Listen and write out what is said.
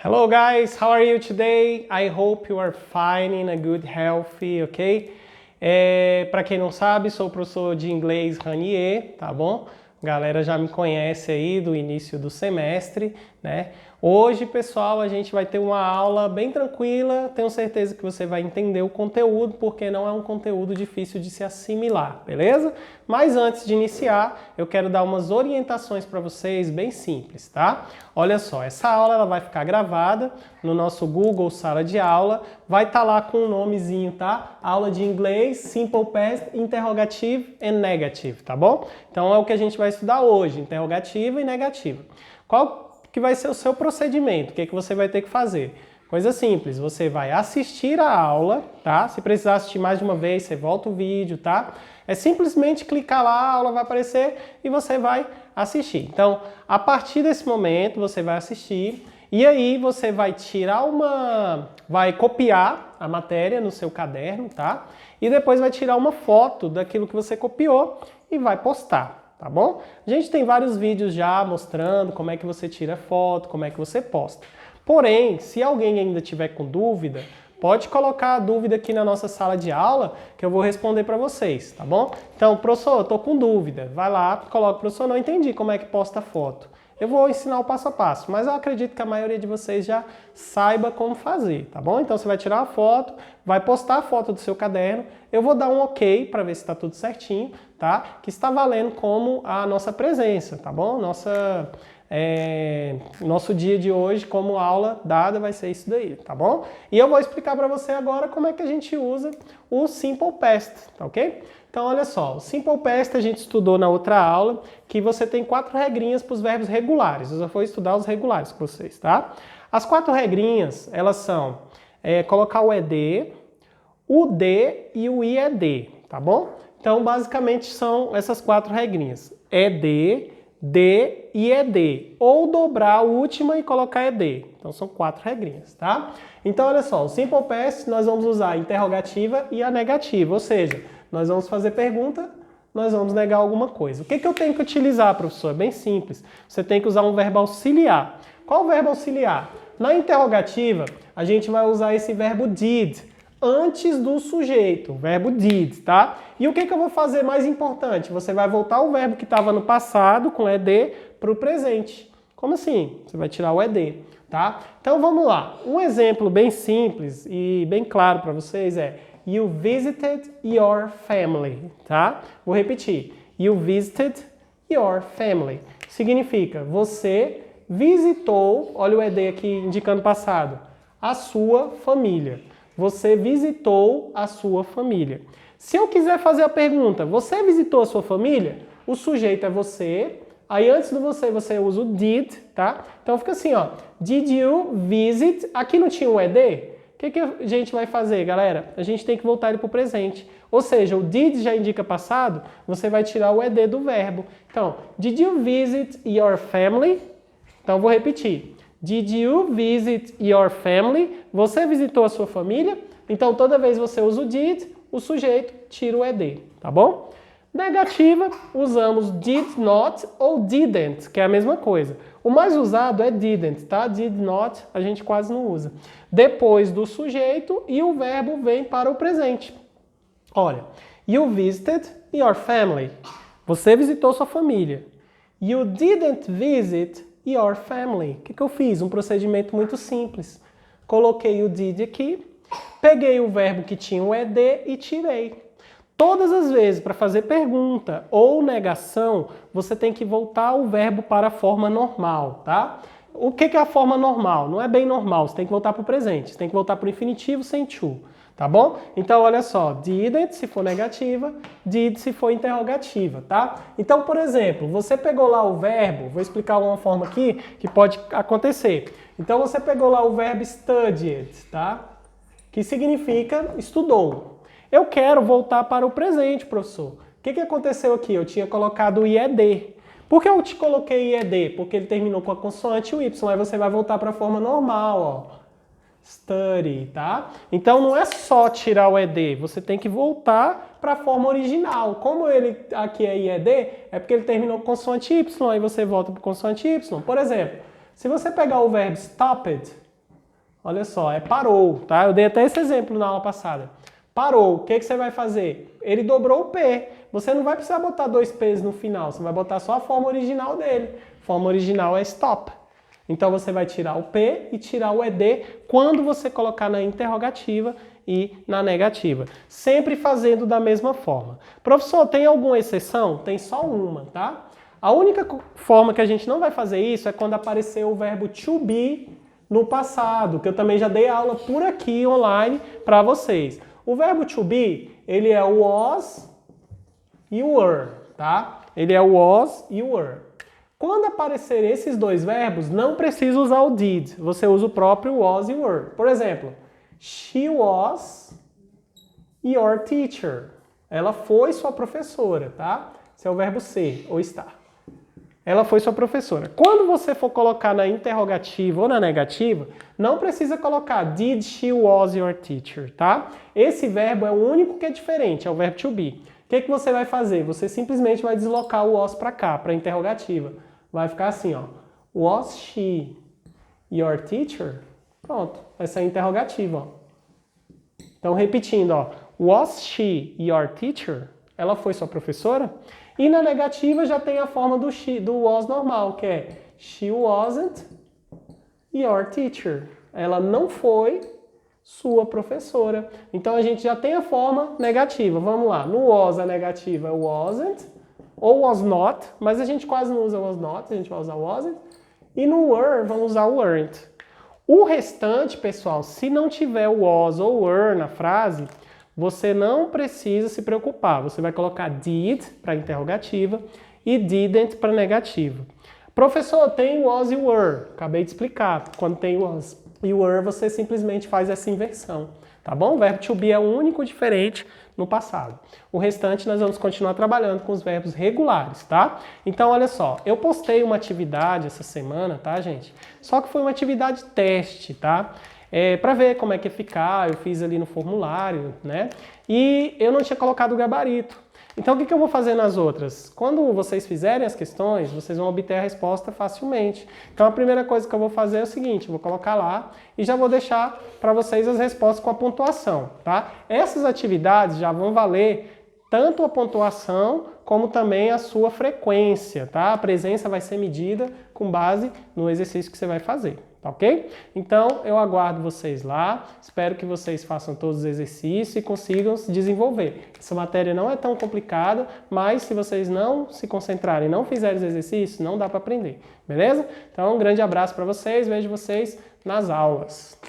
Hello guys, how are you today? I hope you are fine in a good health, ok? Para quem não sabe, sou o professor de inglês Ranier, tá bom? A galera já me conhece aí do início do semestre, né? Hoje, pessoal, a gente vai ter uma aula bem tranquila, tenho certeza que você vai entender o conteúdo, porque não é um conteúdo difícil de se assimilar, beleza? Mas antes de iniciar, eu quero dar umas orientações para vocês bem simples, tá? Olha só, essa aula ela vai ficar gravada no nosso Google Sala de Aula, vai estar lá com o nomezinho, tá? Aula de inglês, Simple Past, Interrogative and Negative, tá bom? Então é o que a gente vai estudar hoje, interrogativa e negativa. Qual que vai ser o seu procedimento? O que que você vai ter que fazer? Coisa simples, você vai assistir a aula, tá? Se precisar assistir mais de uma vez, você volta o vídeo, tá? É simplesmente clicar lá, a aula vai aparecer e você vai assistir. Então, a partir desse momento, você vai assistir e aí você vai vai copiar a matéria no seu caderno, tá? E depois vai tirar uma foto daquilo que você copiou e vai postar. Tá bom? A gente tem vários vídeos já mostrando como é que você tira foto, como é que você posta. Porém, se alguém ainda tiver com dúvida, pode colocar a dúvida aqui na nossa sala de aula que eu vou responder para vocês, tá bom? Então, professor, eu tô com dúvida. Vai lá, coloca, professor, não entendi como é que posta a foto. Eu vou ensinar o passo a passo, mas eu acredito que a maioria de vocês já saiba como fazer, tá bom? Então você vai tirar a foto, vai postar a foto do seu caderno, eu vou dar um ok para ver se está tudo certinho, tá? Que está valendo como a nossa presença, tá bom? Nosso dia de hoje como aula dada vai ser isso daí, tá bom? E eu vou explicar para você agora como é que a gente usa o Simple Past, tá ok? Então, olha só, o Simple Past a gente estudou na outra aula, que você tem 4 regrinhas para os verbos regulares. Eu já vou estudar os regulares com vocês, tá? As 4 regrinhas, elas são colocar o ED, o D e o IED, tá bom? Então, basicamente, são essas 4 regrinhas. ED, D e ED. Ou dobrar a última e colocar ED. Então, são 4 regrinhas, tá? Então, olha só, o Simple Past nós vamos usar a interrogativa e a negativa, ou seja, nós vamos fazer pergunta, nós vamos negar alguma coisa. O que que eu tenho que utilizar, professor? É bem simples. Você tem que usar um verbo auxiliar. Qual o verbo auxiliar? Na interrogativa, a gente vai usar esse verbo did antes do sujeito, o verbo did, tá? E o que que eu vou fazer mais importante? Você vai voltar o verbo que estava no passado, com ED, para o presente. Como assim? Você vai tirar o ED, tá? Então vamos lá. Um exemplo bem simples e bem claro para vocês é You visited your family, tá? Vou repetir. You visited your family. Significa, você visitou, olha o ED aqui indicando passado, a sua família. Você visitou a sua família. Se eu quiser fazer a pergunta, você visitou a sua família? O sujeito é você, aí antes do você usa o did, tá? Então fica assim, ó. Did you visit? Aqui não tinha o ED? O que a gente vai fazer, galera? A gente tem que voltar ele para o presente. Ou seja, o did já indica passado, você vai tirar o ED do verbo. Então, did you visit your family? Então, vou repetir. Did you visit your family? Você visitou a sua família? Então, toda vez você usa o did, o sujeito tira o ED, tá bom? Negativa, usamos did not ou didn't, que é a mesma coisa. O mais usado é didn't, tá? Did not a gente quase não usa. Depois do sujeito e o verbo vem para o presente. Olha, you visited your family. Você visitou sua família. You didn't visit your family. O que eu fiz? Um procedimento muito simples. Coloquei o did aqui, peguei o verbo que tinha o ED e tirei. Todas as vezes, para fazer pergunta ou negação, você tem que voltar o verbo para a forma normal, tá? O que é a forma normal? Não é bem normal, você tem que voltar para o presente, você tem que voltar para o infinitivo sem to, tá bom? Então, olha só, didn't se for negativa, did se for interrogativa, tá? Então, por exemplo, você pegou lá o verbo, vou explicar uma forma aqui que pode acontecer. Então, você pegou lá o verbo studied, tá? Que significa estudou. Eu quero voltar para o presente, professor. O que aconteceu aqui? Eu tinha colocado o IED. Por que eu te coloquei IED? Porque ele terminou com a consoante Y. Aí você vai voltar para a forma normal, ó. Study, tá? Então não é só tirar o ED. Você tem que voltar para a forma original. Como ele aqui é IED, é porque ele terminou com consoante Y. Aí você volta para consoante Y. Por exemplo, se você pegar o verbo stopped, Olha só, é parou, tá? Eu dei até esse exemplo na aula passada. Parou, o que você vai fazer? Ele dobrou o P. Você não vai precisar botar 2 P's no final, você vai botar só a forma original dele. A forma original é stop. Então você vai tirar o P e tirar o ED quando você colocar na interrogativa e na negativa. Sempre fazendo da mesma forma. Professor, tem alguma exceção? Tem só uma, tá? A única forma que a gente não vai fazer isso é quando aparecer o verbo to be no passado, que eu também já dei aula por aqui online para vocês. O verbo to be, ele é o was e o were, tá? Ele é o was e o were. Quando aparecerem esses dois verbos, não precisa usar o did. Você usa o próprio was e were. Por exemplo, she was your teacher. Ela foi sua professora, tá? Esse é o verbo ser ou estar. Ela foi sua professora. Quando você for colocar na interrogativa ou na negativa, não precisa colocar did she was your teacher, tá? Esse verbo é o único que é diferente, é o verbo to be. O que você vai fazer? Você simplesmente vai deslocar o was para cá, para a interrogativa. Vai ficar assim, ó. Was she your teacher? Pronto, essa é a interrogativa, ó. Então, repetindo, ó. Was she your teacher? Ela foi sua professora? E na negativa já tem a forma do was normal, que é she wasn't your teacher. Ela não foi sua professora. Então a gente já tem a forma negativa. Vamos lá. No was a negativa é wasn't ou was not, mas a gente quase não usa was not, a gente vai usar wasn't. E no were vamos usar weren't. O restante, pessoal, se não tiver was ou were na frase, você não precisa se preocupar. Você vai colocar did para interrogativa e didn't para negativa. Professor, tem was e were. Acabei de explicar. Quando tem was e were, você simplesmente faz essa inversão. Tá bom? O verbo to be é o único diferente no passado. O restante nós vamos continuar trabalhando com os verbos regulares, tá? Então, olha só. Eu postei uma atividade essa semana, tá, gente? Só que foi uma atividade teste, tá? Para ver como é que ia ficar, eu fiz ali no formulário, né? E eu não tinha colocado o gabarito. Então, o que eu vou fazer nas outras? Quando vocês fizerem as questões, vocês vão obter a resposta facilmente. Então, a primeira coisa que eu vou fazer é o seguinte, eu vou colocar lá e já vou deixar para vocês as respostas com a pontuação, tá? Essas atividades já vão valer tanto a pontuação como também a sua frequência, tá? A presença vai ser medida com base no exercício que você vai fazer. Tá ok? Então, eu aguardo vocês lá, espero que vocês façam todos os exercícios e consigam se desenvolver. Essa matéria não é tão complicada, mas se vocês não se concentrarem, não fizerem os exercícios, não dá para aprender, beleza? Então, um grande abraço para vocês, vejo vocês nas aulas.